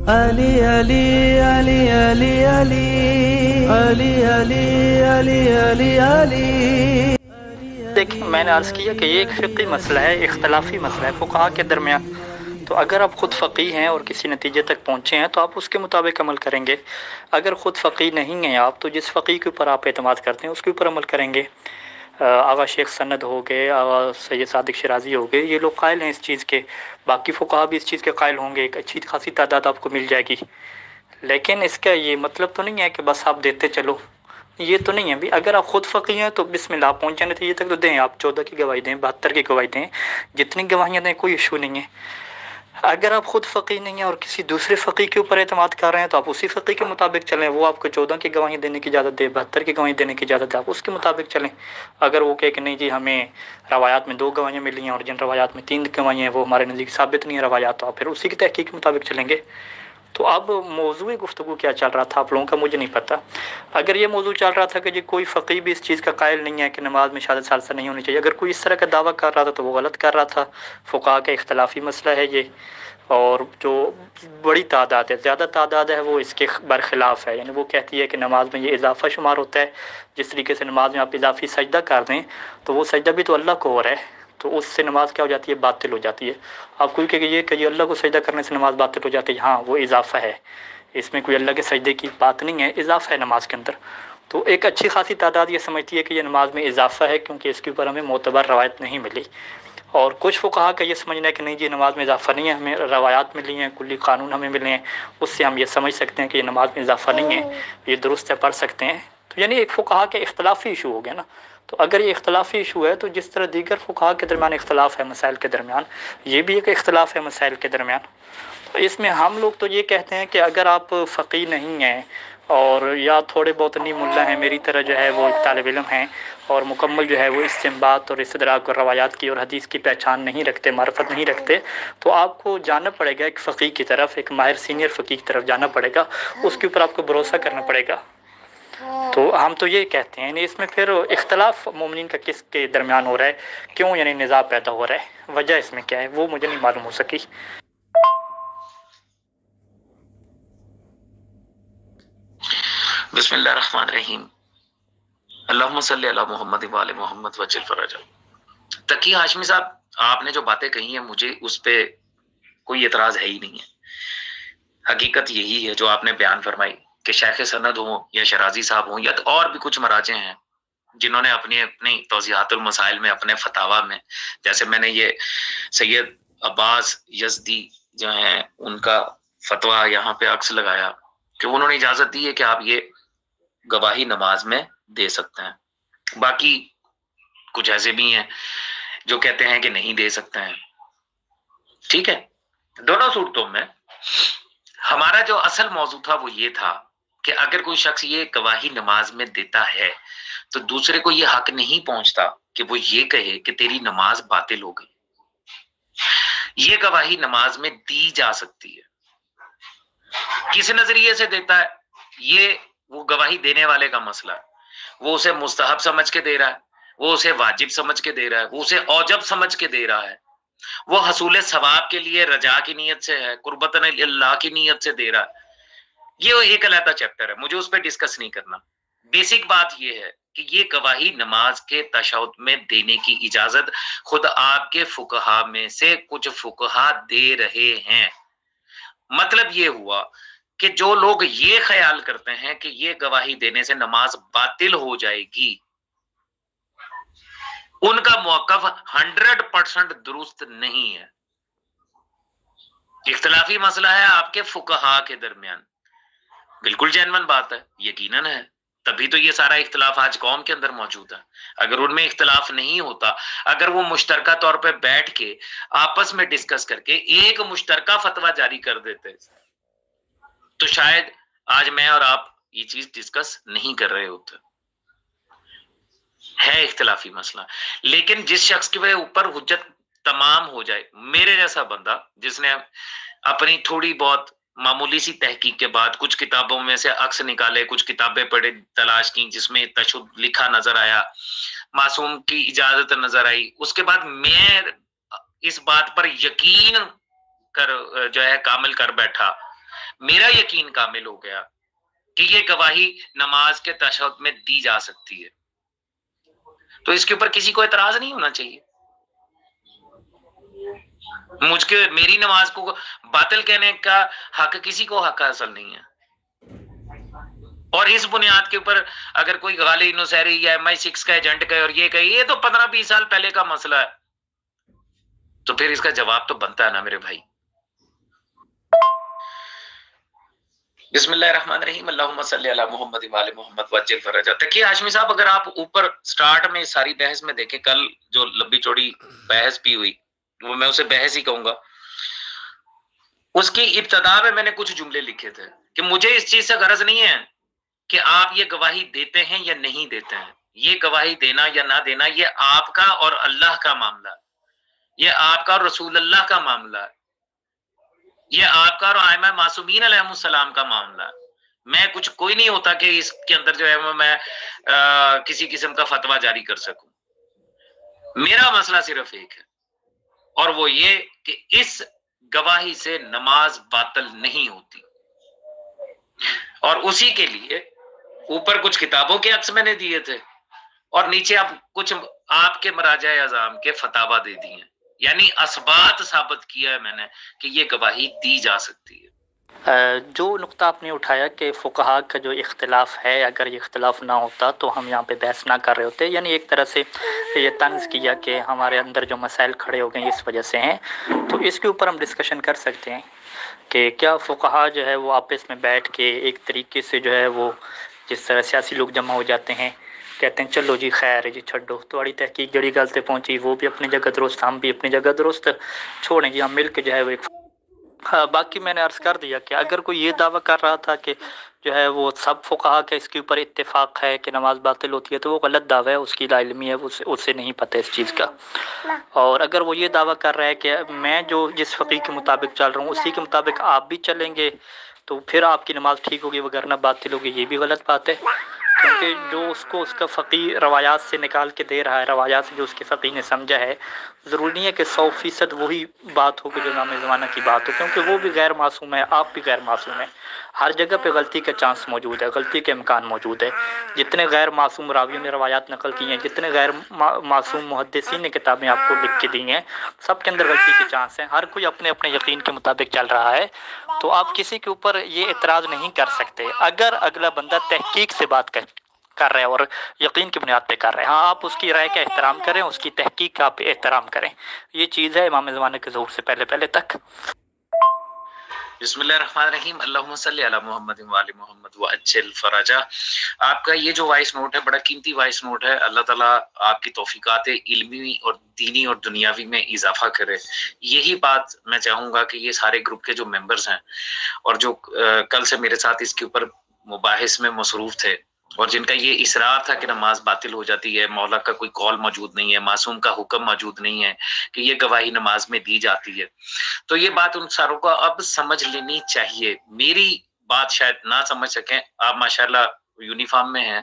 علی علی علی علی علی علی علی علی علی علی۔ دیکھیں، میں نے عرض کیا کہ یہ ایک فقہی مسئلہ ہے، اختلافی مسئلہ ہے فقہا کے درمیان۔ تو اگر آپ خود فقیہ ہیں اور کسی نتیجے تک پہنچے ہیں تو آپ اس کے مطابق عمل کریں گے۔ اگر خود فقیہ نہیں ہیں آپ تو جس فقیہ کے اوپر آپ اعتماد کرتے ہیں اس کے اوپر عمل کریں گے۔ آغا شیخ سند ہو گئے، آغا سید صادق شیرازی ہو گئے، یہ لوگ قائل ہیں اس چیز کے، باقی فقہا بھی اس چیز کے قائل ہوں گے، ایک اچھی خاصی تعداد آپ کو مل جائے گی۔ لیکن اس کا یہ مطلب تو نہیں ہے کہ بس آپ دیتے چلو، یہ تو نہیں ہے بھی۔ اگر آپ خود فقیہ ہیں تو بسم اللہ، آپ پہنچے نتیجے تک تو دیں، آپ 14 کی گواہی دیں، 72 کی گواہی دیں، جتنی گواہیاں دیں، کوئی ایشو نہیں ہے۔ اگر آپ خود فقیہ نہیں ہیں اور کسی دوسرے فقیہ کے اوپر اعتماد کر رہے ہیں تو آپ اسی فقیہ کے مطابق چلیں، وہ آپ کو 14 کی گواہی دینے کی اجازت دے، 72 کی گواہی دینے کی اجازت دے، آپ اس کے مطابق چلیں۔ اگر وہ کہے کہ نہیں جی ہمیں روایات میں 2 گواہیاں ملی ہیں اور جن روایات میں 3 گواہیاں ہیں وہ ہمارے نزدیک ثابت نہیں ہے روایات، تو آپ پھر اسی کی تحقیق کے مطابق چلیں گے۔ تو اب موضوع گفتگو کیا چل رہا تھا آپ لوگوں کا مجھے نہیں پتہ۔ اگر یہ موضوع چل رہا تھا کہ جی کوئی فقیہ بھی اس چیز کا قائل نہیں ہے کہ نماز میں شہادت ثالثہ نہیں ہونی چاہیے، اگر کوئی اس طرح کا دعویٰ کر رہا تھا تو وہ غلط کر رہا تھا۔ فقہا کا اختلافی مسئلہ ہے یہ، اور جو بڑی تعداد ہے، زیادہ تعداد ہے، وہ اس کے برخلاف ہے، یعنی وہ کہتی ہے کہ نماز میں یہ اضافہ شمار ہوتا ہے۔ جس طریقے سے نماز میں آپ اضافی سجدہ کر دیں تو وہ سجدہ بھی تو اللہ کو ہو رہا ہے، تو اس سے نماز کیا ہو جاتی ہے؟ باطل ہو جاتی ہے۔ آپ کوئی کہ یہ کہ یہ اللہ کو سجدہ کرنے سے نماز باطل ہو جاتی ہے، ہاں وہ اضافہ ہے، اس میں کوئی اللہ کے سجدے کی بات نہیں ہے، اضافہ ہے نماز کے اندر۔ تو ایک اچھی خاصی تعداد یہ سمجھتی ہے کہ یہ نماز میں اضافہ ہے کیونکہ اس کے اوپر ہمیں معتبر روایت نہیں ملی، اور کچھ فقہا کا یہ سمجھنا ہے کہ نہیں جی نماز میں اضافہ نہیں ہے، ہمیں روایات ملی ہیں، کلی قانون ہمیں ملے ہیں، اس سے ہم یہ سمجھ سکتے ہیں کہ یہ نماز میں اضافہ نہیں ہے، یہ درست ہے، پڑھ سکتے ہیں۔ تو یعنی ایک فقہا کے اختلافی ایشو ہو گیا نا۔ تو اگر یہ اختلافی ایشو ہے تو جس طرح دیگر فقہا کے درمیان اختلاف ہے مسائل کے درمیان، یہ بھی ایک اختلاف ہے مسائل کے درمیان۔ اس میں ہم لوگ تو یہ کہتے ہیں کہ اگر آپ فقیہ نہیں ہیں اور یا تھوڑے بہت نہیں ملا ہیں، میری طرح جو ہے وہ ایک طالب علم ہیں اور مکمل جو ہے وہ استنباط اور استدراک اور روایات کی اور حدیث کی پہچان نہیں رکھتے، معرفت نہیں رکھتے، تو آپ کو جانا پڑے گا ایک فقیہ کی طرف، ایک ماہر سینئر فقیہ کی طرف جانا پڑے گا، اس کے اوپر آپ کو بھروسہ کرنا پڑے گا۔ تو ہم تو یہ کہتے ہیں، یعنی اس میں پھر اختلاف مومنین کا کس کے درمیان ہو رہا ہے، کیوں یعنی نزاع پیدا ہو رہا ہے، وجہ اس میں کیا ہے وہ مجھے نہیں معلوم ہو سکی۔ بسم اللہ الرحمن الرحیم، اللہم صلی علی محمد وآل محمد وجل فرجہ۔ تقی ہاشمی صاحب، آپ نے جو باتیں کہی ہیں مجھے اس پہ کوئی اعتراض ہے ہی نہیں ہے۔ حقیقت یہی ہے جو آپ نے بیان فرمائی کہ شیخ سند ہوں یا شرازی صاحب ہوں یا اور بھی کچھ مراجع ہیں جنہوں نے اپنی توضیحات المسائل میں، اپنے فتاویٰ میں، جیسے میں نے یہ سید عباس یزدی جو ہیں ان کا فتویٰ یہاں پہ عکس لگایا کہ انہوں نے اجازت دی ہے کہ آپ یہ گواہی نماز میں دے سکتے ہیں۔ باقی کچھ ایسے بھی ہیں جو کہتے ہیں کہ نہیں دے سکتے ہیں۔ ٹھیک ہے، دونوں صورتوں میں ہمارا جو اصل موضوع تھا وہ یہ تھا کہ اگر کوئی شخص یہ گواہی نماز میں دیتا ہے تو دوسرے کو یہ حق نہیں پہنچتا کہ وہ یہ کہے کہ تیری نماز باطل ہو گئی۔ یہ گواہی نماز میں دی جا سکتی ہے۔ کس نظریے سے دیتا ہے یہ وہ گواہی دینے والے کا مسئلہ ہے۔ وہ اسے مستحب سمجھ کے دے رہا ہے، وہ اسے واجب سمجھ کے دے رہا ہے، وہ اسے اوجب سمجھ کے دے رہا ہے، وہ حصول ثواب کے لیے رجا کی نیت سے ہے، قربتاً اللہ کی نیت سے دے رہا ہے۔ یہ ایک علیحدہ چیپٹر ہے، مجھے اس پہ ڈسکس نہیں کرنا۔ بیسک بات یہ ہے کہ یہ گواہی نماز کے تشہد میں دینے کی اجازت خود آپ کے فقہا میں سے کچھ فقہا دے رہے ہیں۔ مطلب یہ ہوا کہ جو لوگ یہ خیال کرتے ہیں کہ یہ گواہی دینے سے نماز باطل ہو جائے گی، ان کا موقف 100% درست نہیں ہے۔ اختلافی مسئلہ ہے آپ کے فقہا کے درمیان، بالکل جینون بات ہے، یقیناً ہے، تبھی تو یہ سارا اختلاف آج قوم کے اندر موجود ہے۔ اگر ان میں اختلاف نہیں ہوتا، اگر وہ مشترکہ طور پہ بیٹھ کے آپس میں ڈسکس کر کے ایک مشترکہ فتویٰ جاری کر دیتے تو شاید آج میں اور آپ یہ چیز ڈسکس نہیں کر رہے ہوتے۔ ہے اختلافی مسئلہ، لیکن جس شخص کے اوپر حجت تمام ہو جائے، میرے جیسا بندہ جس نے اپنی تھوڑی بہت معمولی سی تحقیق کے بعد کچھ کتابوں میں سے عکس نکالے، کچھ کتابیں پڑھے، تلاش کی جس میں تشدد لکھا نظر آیا، معصوم کی اجازت نظر آئی، اس کے بعد میں اس بات پر یقین کر جو ہے کامل کر بیٹھا میرا یقین کامل ہو گیا کہ یہ گواہی نماز کے تشہد میں دی جا سکتی ہے، تو اس کے اوپر کسی کو اعتراض نہیں ہونا چاہیے۔ میری نماز کو باطل کہنے کا حق کسی کو حق حاصل نہیں ہے، اور اس بنیاد کے اوپر اگر کوئی غالی نصیری یا MI6 کا ایجنٹ کہے اور یہ کہے یہ تو 15-20 سال پہلے کا مسئلہ ہے، تو پھر اس کا جواب تو بنتا ہے نا میرے بھائی۔ بسم اللہ الرحمن الرحیم، اللہم صلی علی محمد وعلی محمد وعجل فرجہ۔ تقی ہاشمی صاحب، اگر آپ اوپر سٹارٹ میں ساری بحث میں دیکھیں، کل جو لمبی چوڑی بحث بھی ہوئی وہ میں اسے بحث ہی کہوں گا، اس کی ابتدا میں نے کچھ جملے لکھے تھے کہ مجھے اس چیز سے غرض نہیں ہے کہ آپ یہ گواہی دیتے ہیں یا نہیں دیتے ہیں، یہ گواہی دینا یا نہ دینا یہ آپ کا اور اللہ کا معاملہ ہے، یہ آپ کا اور رسول اللہ کا معاملہ ہے، یہ آپ کا اور ائمہ معصومین علیہ السلام کا معاملہ ہے۔ میں کچھ کوئی نہیں ہوتا کہ اس کے اندر جو ہے میں کسی قسم کا فتویٰ جاری کر سکوں۔ میرا مسئلہ صرف ایک ہے، اور وہ یہ کہ اس گواہی سے نماز باطل نہیں ہوتی، اور اسی کے لیے اوپر کچھ کتابوں کے عکس میں نے دیے تھے اور نیچے اب کچھ آپ کے مراجع اعظام کے فتاویٰ دے دیے ہیں، یعنی اثبات ثابت کیا ہے میں نے کہ یہ گواہی دی جا سکتی ہے۔ جو نقطہ آپ نے اٹھایا کہ فقہا کا جو اختلاف ہے، اگر یہ اختلاف نہ ہوتا تو ہم یہاں پہ بحث نہ کر رہے ہوتے، یعنی ایک طرح سے یہ طنز کیا کہ ہمارے اندر جو مسائل کھڑے ہو گئے ہیں اس وجہ سے ہیں، تو اس کے اوپر ہم ڈسکشن کر سکتے ہیں کہ کیا فقہا جو ہے وہ آپس میں بیٹھ کے ایک طریقے سے جو ہے وہ جس طرح سیاسی لوگ جمع ہو جاتے ہیں، کہتے ہیں چلو جی خیر ہے جی چھڈو، تھوڑی تحقیق جڑی گل تے پہنچی وہ بھی اپنی جگہ درست، ہم بھی اپنی جگہ درست، چھوڑیں جی ہم مل کے جو ہے وہ ایک باقی میں نے عرض کر دیا کہ اگر کوئی یہ دعویٰ کر رہا تھا کہ جو ہے وہ سب فقہا کے اس کے اوپر اتفاق ہے کہ نماز باطل ہوتی ہے تو وہ غلط دعویٰ ہے، اس کی لا علمی ہے، اسے نہیں پتہ اس چیز کا۔ اور اگر وہ یہ دعویٰ کر رہا ہے کہ میں جو جس فقہ کے مطابق چل رہا ہوں اسی کے مطابق آپ بھی چلیں گے تو پھر آپ کی نماز ٹھیک ہوگی ورنہ باطل ہوگی، یہ بھی غلط بات ہے، کیونکہ جو اس کو اس کا فقی روایات سے نکال کے دے رہا ہے، روایات سے جو اس کے فقی نے سمجھا ہے، ضروری نہیں ہے کہ 100% وہی بات ہو کہ جو نام زمانہ کی بات ہو، کیونکہ وہ بھی غیر معصوم ہے، آپ بھی غیر معصوم ہیں، ہر جگہ پہ غلطی کا چانس موجود ہے، غلطی کے امکان موجود ہے۔ جتنے غیر معصوم راویوں نے روایات نقل کی ہیں، جتنے غیر معصوم محدثین نے کتابیں آپ کو لکھ کے دی ہیں، سب کے اندر غلطی کے چانس ہیں، ہر کوئی اپنے اپنے یقین کے مطابق چل رہا ہے، تو آپ کسی کے اوپر یہ اعتراض نہیں کر سکتے اگر اگلا بندہ تحقیق سے بات کر رہے ہیں اور یقین کی بنیاد پہ کر رہے ہیں۔ ہاں آپ اس کی رائے کا احترام کریں، اس کی تحقیق کا آپ احترام کریں، یہ چیز ہے امام زمانے کے ظہور سے پہلے تک۔ بسم اللہ الرحمن الرحیم، اللہم صلی علی محمد وعلی محمد وعجل فرجہ۔ آپ کا یہ جو وائس نوٹ ہے بڑا قیمتی وائس نوٹ ہے، اللہ تعالیٰ آپ کی توفیقات علمی اور دینی اور دنیاوی میں اضافہ کرے۔ یہی بات میں چاہوں گا کہ یہ سارے گروپ کے جو ممبرز ہیں اور جو کل سے میرے ساتھ اس کے اوپر مباحث میں مصروف تھے اور جن کا یہ اصرار تھا کہ نماز باطل ہو جاتی ہے، مولا کا کوئی قول موجود نہیں ہے، معصوم کا حکم موجود نہیں ہے کہ یہ گواہی نماز میں دی جاتی ہے، تو یہ بات ان ساروں کو اب سمجھ لینی چاہیے۔ میری بات شاید نہ سمجھ سکیں، آپ ماشاءاللہ یونیفارم میں ہیں،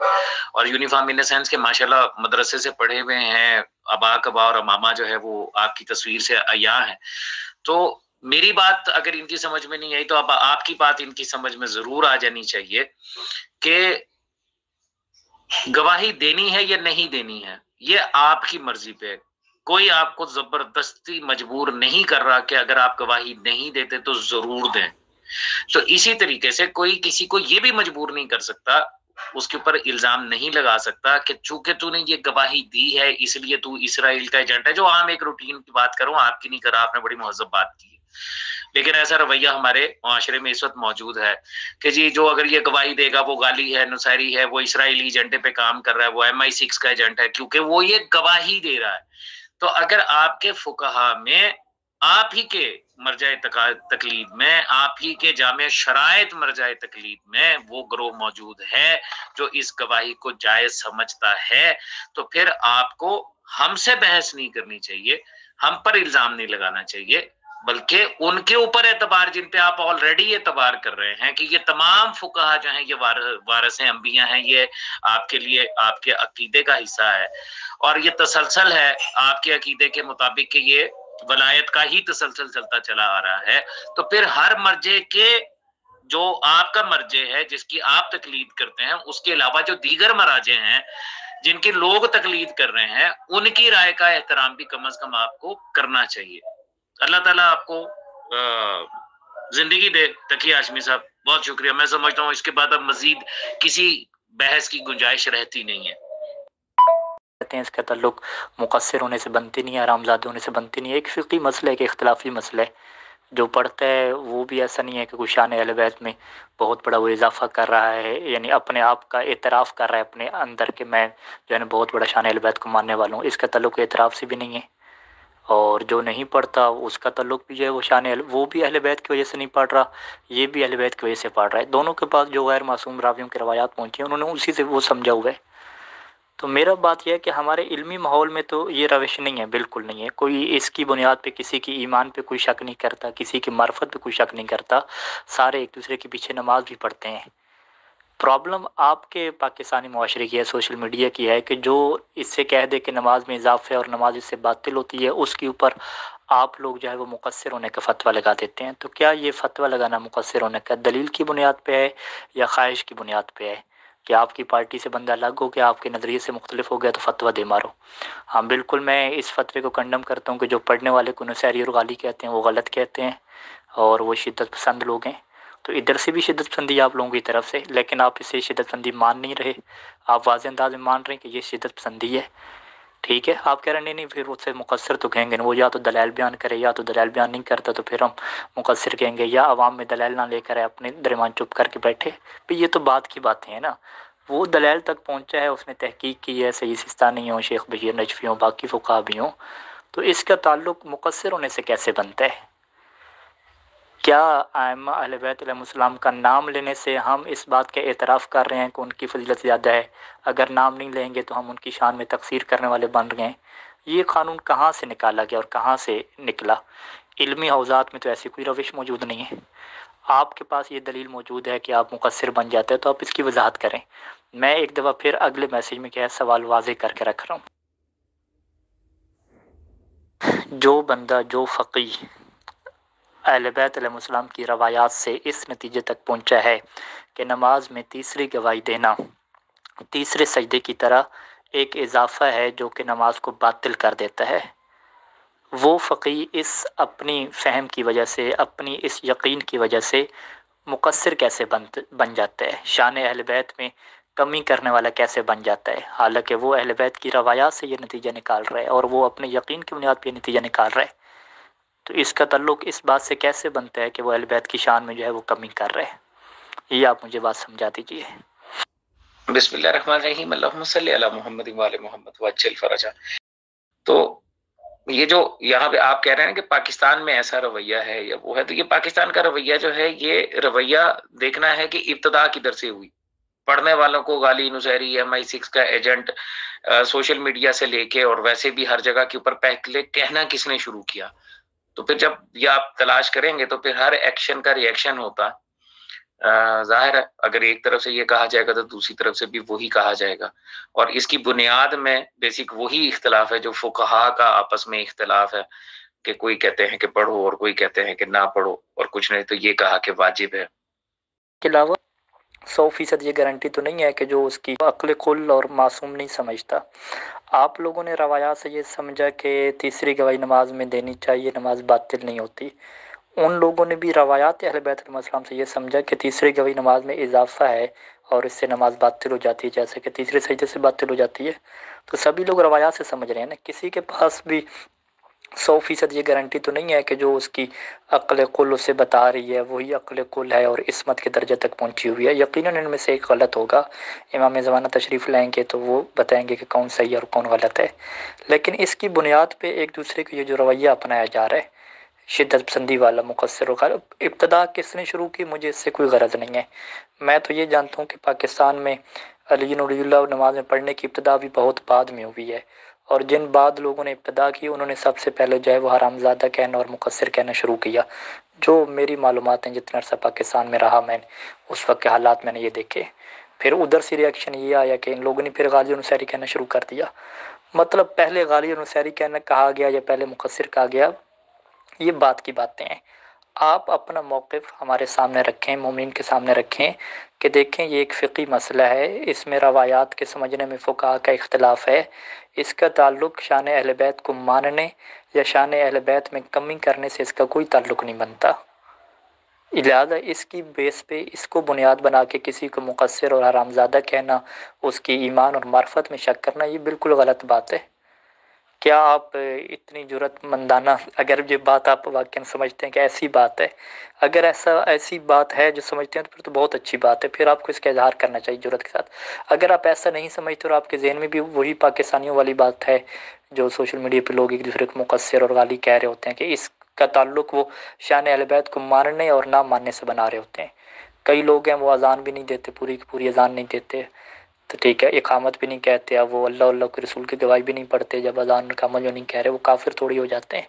اور یونیفارم ان سینس کہ ماشاءاللہ مدرسے سے پڑھے ہوئے ہیں، ابا کبا اور امامہ جو ہے وہ آپ کی تصویر سے عیاں ہیں، تو میری بات اگر ان کی سمجھ میں نہیں آئی تو اب آپ کی بات ان کی سمجھ میں ضرور آ جانی چاہیے کہ گواہی دینی ہے یا نہیں دینی ہے، یہ آپ کی مرضی پہ، کوئی آپ کو زبردستی مجبور نہیں کر رہا کہ اگر آپ گواہی نہیں دیتے تو ضرور دیں۔ تو اسی طریقے سے کوئی کسی کو یہ بھی مجبور نہیں کر سکتا، اس کے اوپر الزام نہیں لگا سکتا کہ چونکہ تو نے یہ گواہی دی ہے اس لیے تو اسرائیل کا ایجنٹ ہے، جو عام ایک روٹین کی بات کروں، آپ کی نہیں کرا، آپ نے بڑی مہذب بات کی، لیکن ایسا رویہ ہمارے معاشرے میں اس وقت موجود ہے کہ جی جو اگر یہ گواہی دے گا وہ غالی ہے، نصیری ہے، وہ اسرائیلی ایجنٹے پہ کام کر رہا ہے، وہ MI6 کا ایجنٹ ہے، کیونکہ وہ یہ گواہی دے رہا ہے۔ تو اگر آپ کے فقہا میں، آپ ہی کے مرجع تقلید میں، آپ ہی کے جامع شرائط مرجع تقلید میں وہ گروہ موجود ہے جو اس گواہی کو جائز سمجھتا ہے، تو پھر آپ کو ہم سے بحث نہیں کرنی چاہیے، ہم پر الزام نہیں لگانا چاہیے، بلکہ ان کے اوپر اعتبار جن پہ آپ آلریڈی اعتبار کر رہے ہیں کہ یہ تمام فقہا جو ہیں یہ وارث انبیاء ہیں، یہ آپ کے لیے آپ کے عقیدے کا حصہ ہے، اور یہ تسلسل ہے آپ کے عقیدے کے مطابق کہ یہ ولایت کا ہی تسلسل چلتا چلا آ رہا ہے، تو پھر ہر مرجع کے جو آپ کا مرجع ہے، جس کی آپ تقلید کرتے ہیں، اس کے علاوہ جو دیگر مراجع ہیں جن کی لوگ تقلید کر رہے ہیں، ان کی رائے کا احترام بھی کم از کم آپ کو کرنا چاہیے۔ اللہ تعالیٰ آپ کو زندگی دے تقی ہاشمی صاحب، بہت شکریہ۔ میں سمجھتا ہوں اس کے بعد اب مزید کسی بحث کی گنجائش رہتی نہیں ہے۔ کہتے ہیں اس کا تعلق مقصر ہونے سے بنتی نہیں ہے، حرامزادے ہونے سے بنتی نہیں ہے۔ ایک فقہی مسئلہ ہے، ایک اختلافی مسئلہ ہے۔ جو پڑھتا ہے وہ بھی ایسا نہیں ہے کہ کوئی شان اہل بیت میں بہت بڑا وہ اضافہ کر رہا ہے، یعنی اپنے آپ کا اعتراف کر رہا ہے اپنے اندر کہ میں جو ہے نا بہت بڑا شان اہل بیت کو ماننے والا ہوں۔ اس کا تعلق اعتراف سے بھی نہیں ہے۔ اور جو نہیں پڑھتا اس کا تعلق بھی جو ہے وہ شان وہ بھی اہل بیت کی وجہ سے نہیں پڑھ رہا، یہ بھی اہل بیت کی وجہ سے پڑھ رہا ہے۔ دونوں کے پاس جو غیر معصوم راویوں کی روایات پہنچی ہیں انہوں نے اسی سے وہ سمجھا ہوا ہے۔ تو میرا بات یہ ہے کہ ہمارے علمی ماحول میں تو یہ روش نہیں ہے، بالکل نہیں ہے۔ کوئی اس کی بنیاد پہ کسی کی ایمان پہ کوئی شک نہیں کرتا، کسی کی معرفت پہ کوئی شک نہیں کرتا، سارے ایک دوسرے کے پیچھے نماز بھی پڑھتے ہیں۔ پرابلم آپ کے پاکستانی معاشرے کی ہے، سوشل میڈیا کی ہے، کہ جو اس سے کہہ دے کہ نماز میں اضافہ ہے اور نماز اس سے باطل ہوتی ہے، اس کے اوپر آپ لوگ جو ہے وہ مقصر ہونے کا فتویٰ لگا دیتے ہیں۔ تو کیا یہ فتویٰ لگانا مقصر ہونے کا دلیل کی بنیاد پہ ہے یا خواہش کی بنیاد پہ ہے کہ آپ کی پارٹی سے بندہ الگ ہو گیا، آپ کے نظریے سے مختلف ہو گیا تو فتویٰ دے مارو؟ ہاں بالکل میں اس فتوے کو کنڈم کرتا ہوں کہ جو پڑھنے والے کو نصیری اور غالی کہتے ہیں وہ غلط کہتے ہیں اور وہ شدت پسند لوگ ہیں۔ تو ادھر سے بھی شدت پسندی آپ لوگوں کی طرف سے، لیکن آپ اسے شدت پسندی مان نہیں رہے، آپ واضح انداز میں مان رہے ہیں کہ یہ شدت پسندی ہے۔ ٹھیک ہے، آپ کہہ رہے ہیں نہیں نہیں، پھر اس سے مقصر تو کہیں گے، وہ یا تو دلائل بیان کرے یا تو دلائل بیان نہیں کرتا تو پھر ہم مقصر کہیں گے، یا عوام میں دلائل نہ لے کر اپنے درمیان چپ کر کے بیٹھے۔ پھر یہ تو بات کی باتیں ہیں نا، وہ دلائل تک پہنچا ہے، اس نے تحقیق کی ہے، سید سیستانی ہوں، شیخ بشیر نجفی ہوں، باقی فقہا بھی ہوں، تو اس کا تعلق مقصر ہونے سے کیسے بنتا ہے؟ کیا ائمہ اہل بیت علیہ السلام کا نام لینے سے ہم اس بات کا اعتراف کر رہے ہیں کہ ان کی فضیلت زیادہ ہے؟ اگر نام نہیں لیں گے تو ہم ان کی شان میں تقصیر کرنے والے بن گئے ہیں؟ یہ قانون کہاں سے نکالا گیا اور کہاں سے نکلا؟ علمی حوزات میں تو ایسی کوئی روش موجود نہیں ہے۔ آپ کے پاس یہ دلیل موجود ہے کہ آپ مقصر بن جاتے ہیں تو آپ اس کی وضاحت کریں۔ میں ایک دفعہ پھر اگلے میسیج میں کیا سوال واضح کر کے رکھ رہا ہوں، جو بندہ، جو فقیہ اہل بیت علیہ السلام کی روایات سے اس نتیجے تک پہنچا ہے کہ نماز میں تیسری گواہی دینا تیسرے سجدے کی طرح ایک اضافہ ہے جو کہ نماز کو باطل کر دیتا ہے، وہ فقیہ اس اپنی فہم کی وجہ سے، اپنی اس یقین کی وجہ سے مقصر کیسے بن جاتا ہے؟ شان اہل بیت میں کمی کرنے والا کیسے بن جاتا ہے؟ حالانکہ وہ اہل بیت کی روایات سے یہ نتیجہ نکال رہا ہے اور وہ اپنے یقین کی بنیاد پہ یہ نتیجہ نکال رہا ہے۔ تو اس کا تعلق اس بات سے کیسے بنتا ہے کہ وہ اہل بیت کی شان میں جو ہے وہ کمی کر رہے ہیں؟ یہ آپ مجھے بات سمجھا دیجیے۔ بسم اللہ الرحمن الرحیم، اللہم صلی علی محمد وعلی محمد وعجل فرجہ۔ تو یہ جو یہاں پہ آپ کہہ رہے ہیں کہ پاکستان میں ایسا رویہ ہے یا وہ ہے، تو یہ پاکستان کا رویہ جو ہے، یہ رویہ دیکھنا ہے کہ ابتدا کدھر سے ہوئی۔ پڑھنے والوں کو غالی، نصیری، MI6 کا ایجنٹ، سوشل میڈیا سے لے کے اور ویسے بھی ہر جگہ کے اوپر پہلے کہنا کس نے شروع کیا؟ تو پھر جب یہ آپ تلاش کریں گے تو پھر ہر ایکشن کا ری ایکشن ہوتا۔ ظاہر ہے اگر ایک طرف سے یہ کہا جائے گا تو دوسری طرف سے بھی وہی کہا جائے گا، اور اس کی بنیاد میں بیسک وہی اختلاف ہے جو فقہا کا آپس میں اختلاف ہے، کہ کوئی کہتے ہیں کہ پڑھو اور کوئی کہتے ہیں کہ نہ پڑھو، اور کچھ نہیں تو یہ کہا کہ واجب ہے۔ کے علاوہ 100% یہ گارنٹی تو نہیں ہے کہ جو اس کی عقل کل اور معصوم نہیں سمجھتا۔ آپ لوگوں نے روایات سے یہ سمجھا کہ تیسری گواہی نماز میں دینی چاہیے، نماز باطل نہیں ہوتی۔ ان لوگوں نے بھی روایات اہل بیت علیہ السلام سے یہ سمجھا کہ تیسری گواہی نماز میں اضافہ ہے اور اس سے نماز باطل ہو جاتی ہے، جیسے کہ تیسرے سجدے سے باطل ہو جاتی ہے۔ تو سبھی لوگ روایات سے سمجھ رہے ہیں نا، کسی کے پاس بھی 100% یہ گارنٹی تو نہیں ہے کہ جو اس کی عقل کل اسے بتا رہی ہے وہی عقل کل ہے اور عصمت کے درجے تک پہنچی ہوئی ہے۔ یقیناً ان میں سے ایک غلط ہوگا، امام زمانہ تشریف لائیں گے تو وہ بتائیں گے کہ کون صحیح ہے اور کون غلط ہے۔ لیکن اس کی بنیاد پہ ایک دوسرے کو یہ جو رویہ اپنایا جا رہا ہے، شدت پسندی والا، مقصر وغیرہ، ابتدا کس نے شروع کی مجھے اس سے کوئی غرض نہیں ہے۔ میں تو یہ جانتا ہوں کہ پاکستان میں علی ولی اللہ نماز میں پڑھنے کی ابتدا بھی بہت بعد میں ہوئی ہے، اور جن بعد لوگوں نے ابتدا کی انہوں نے سب سے پہلے جو ہے وہ حرام زادہ کہنا اور مقصر کہنا شروع کیا۔ جو میری معلومات ہیں، جتنا عرصہ پاکستان میں رہا میں اس وقت کے حالات میں نے یہ دیکھے، پھر ادھر سے ریاکشن یہ آیا کہ ان لوگوں نے پھر غالی اور نصیری کہنا شروع کر دیا۔ مطلب پہلے غالی اور نصیری کہنا کہا گیا یا پہلے مقصر کہا گیا، یہ بات کی باتیں ہیں۔ آپ اپنا موقف ہمارے سامنے رکھیں، مومن کے سامنے رکھیں کہ دیکھیں یہ ایک فقہی مسئلہ ہے، اس میں روایات کے سمجھنے میں فقہا کا اختلاف ہے، اس کا تعلق شان اہل بیت کو ماننے یا شان اہل بیت میں کمی کرنے سے اس کا کوئی تعلق نہیں بنتا، لہٰذا اس کی بیس پہ اس کو بنیاد بنا کے کسی کو مقصر اور حرامزادہ کہنا، اس کی ایمان اور معرفت میں شک کرنا، یہ بالکل غلط بات ہے۔ کیا آپ اتنی جرأت مندانہ، اگر یہ بات آپ واقعا سمجھتے ہیں کہ ایسی بات ہے، اگر ایسی بات ہے جو سمجھتے ہیں تو پھر تو بہت اچھی بات ہے، پھر آپ کو اس کا اظہار کرنا چاہیے جرأت کے ساتھ۔ اگر آپ ایسا نہیں سمجھتے اور آپ کے ذہن میں بھی وہی پاکستانیوں والی بات ہے جو سوشل میڈیا پہ لوگ ایک دوسرے کو مقصر اور غالی کہہ رہے ہوتے ہیں کہ اس کا تعلق وہ شان اہل بیت کو ماننے اور نہ ماننے سے بنا رہے ہوتے ہیں، کئی لوگ ہیں وہ اذان بھی نہیں دیتے، پوری کی پوری اذان نہیں دیتے، تو ٹھیک ہے، اقامت بھی نہیں کہتے، اب وہ اللہ اللہ کے رسول کی گواہی بھی نہیں پڑھتے، جب اذان کا عمل جو نہیں کہہ رہے وہ کافر تھوڑی ہو جاتے ہیں،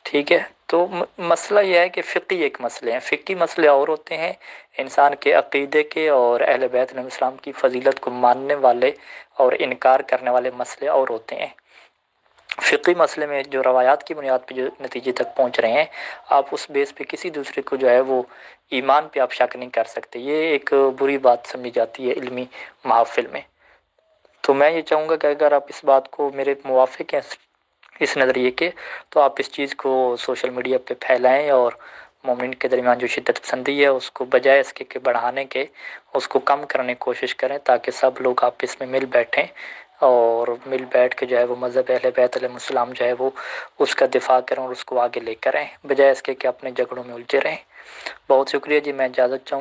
ٹھیک ہے۔ تو مسئلہ یہ ہے کہ فقہی ایک مسئلے ہیں، فقہی مسئلے اور ہوتے ہیں، انسان کے عقیدے کے اور اہل بیت علیہ السلام کی فضیلت کو ماننے والے اور انکار کرنے والے مسئلے اور ہوتے ہیں۔ فقہی مسئلے میں جو روایات کی بنیاد پہ جو نتیجے تک پہنچ رہے ہیں، آپ اس بیس پہ کسی دوسرے کو جو ہے وہ ایمان پہ آپ شک نہیں کر سکتے، یہ ایک بری بات سمجھی جاتی ہے علمی محافل میں۔ تو میں یہ چاہوں گا کہ اگر آپ اس بات کو میرے موافق ہیں اس نظریے کے، تو آپ اس چیز کو سوشل میڈیا پہ پھیلائیں اور مومن کے درمیان جو شدت پسندی ہے اس کو بجائے اس کے بڑھانے کے اس کو کم کرنے کی کوشش کریں، تاکہ سب لوگ آپس میں مل بیٹھیں اور مل بیٹھ کے جو ہے وہ مذہب اہل بیت علیہ السلام جو ہے وہ اس کا دفاع کریں اور اس کو آگے لے کر آئیں، بجائے اس کے کہ اپنے جھگڑوں میں الجھے رہیں۔ بہت شکریہ جی، میں اجازت چاہوں